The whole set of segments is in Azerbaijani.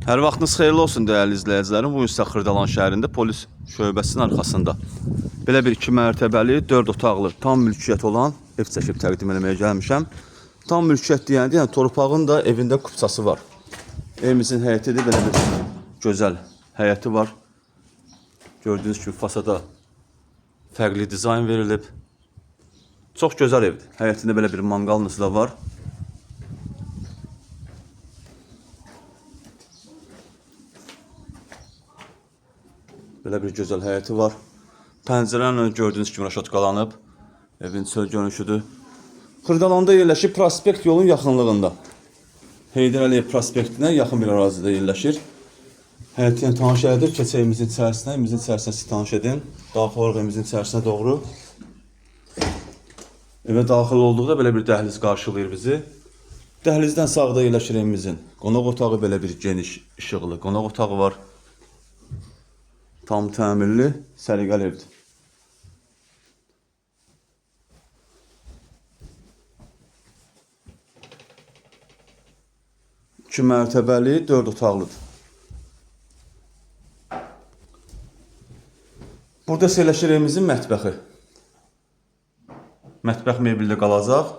Hər vaxtınız xeyirli olsun dəyərli izləyicilərim. Bu gün sizə Xırdalan şəhərində polis şöbəsinin arxasında belə bir 2 mərtəbəli, 4 otaqlı, tam mülkiyyət olan ev çəkib təqdim etməyə gəlmişəm. Tam mülkiyyət deyəndə, yəni torpağın da evində kupçası var. Evimizin həyəti də belə bir gözəl həyəti var. Gördüyünüz kimi fasada fərqli dizayn verilib. Çox gözəl evdir. Həyətində belə bir manqalınız da var. Belə bir gözəl həyəti var. Pəncərələrlə gördüyünüz kimi raşotqalanıb. Evin çöl görünüşüdür. Xırdalanda yerləşir, prospekt yolun yaxınlığında. Heydər Əliyev prospektinə yaxın bir ərazidə yerləşir. Həyəti ilə tanış edib, keçək evimizin içərisinə. Evimizin içərisinə siz tanış edin. Daxil olaraq evimizin içərisinə doğru. Evə daxil olduqda belə bir dəhliz qarşılayır bizi. Dəhlizdən sağda yerləşir evimizin qonaq otağı, belə bir geniş, işıqlı qonaq otağı var. Tam təmirli, səliqəli evdir. İki mərtəbəli, 4 otaqlıdır. Burada yerləşir evimizin mətbəxi. Mətbəx mebeli qalacaq.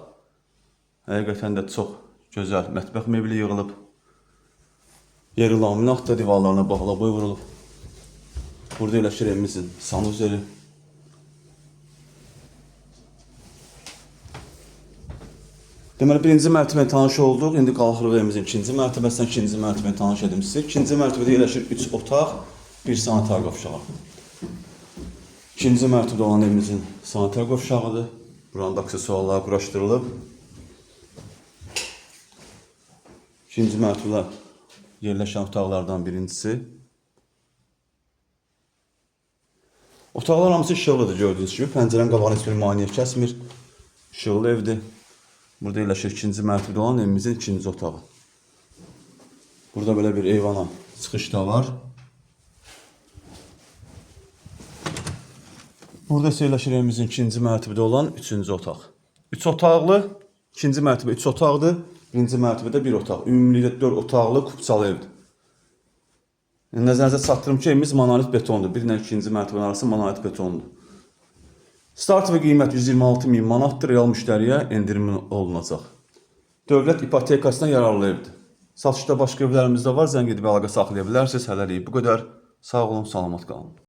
Həqiqətən də çox gözəl mətbəx mebeli yığılıb. Yeri laminatda divarlarına bağlabay vurulub. Burada yerləşir evimizin sanuzeli. Deməli, birinci mərtəbəyə tanış olduq. İndi qalxırıq evimizin ikinci mərtəbəsindən. İkinci mərtəbəyə tanış edim sizi. İkinci mərtəbədə yerləşir 3 otaq, 1 sanitar qovşağı. İkinci mərtəbədə olan evimizin sanitar qovşağıdır. Buranın da aksesuarları quraşdırılıb. İkinci mərtəbədə yerləşən otaqlardan birincisi. Otaqlar hamısı işıqlıdır gördüyünüz kimi. Pəncərənin qabağını heç bir maneə kəsmir. İşıqlı evdir. Burada yerləşir ikinci mərtəbədə olan evimizin ikinci otağı. Burada belə bir eyvana çıxış da var. Burada isə yerləşir evimizin ikinci mərtəbədə olan üçüncü otaq. 3 otaqlı, ikinci mərtəbə 3 otaqdır. Birinci mərtəbədə 1 otaq. Ümumilikdə 4 otaqlı kupçalı evdir. Nəzərinizə çatdırım ki, evimiz monolit betondur. Bir ilə ikinci mərtəbənin arası monolit betondur. Start və qiymət 126.000 manatdır. Real müştəriyə endirim olunacaq. Dövlət ipotekasından yararlı evdir. Satışda başqa evlərimiz də var. Zəng edib əlaqə saxlaya bilərsiniz. Hələlik bu qədər. Sağ olun, salamat qalın.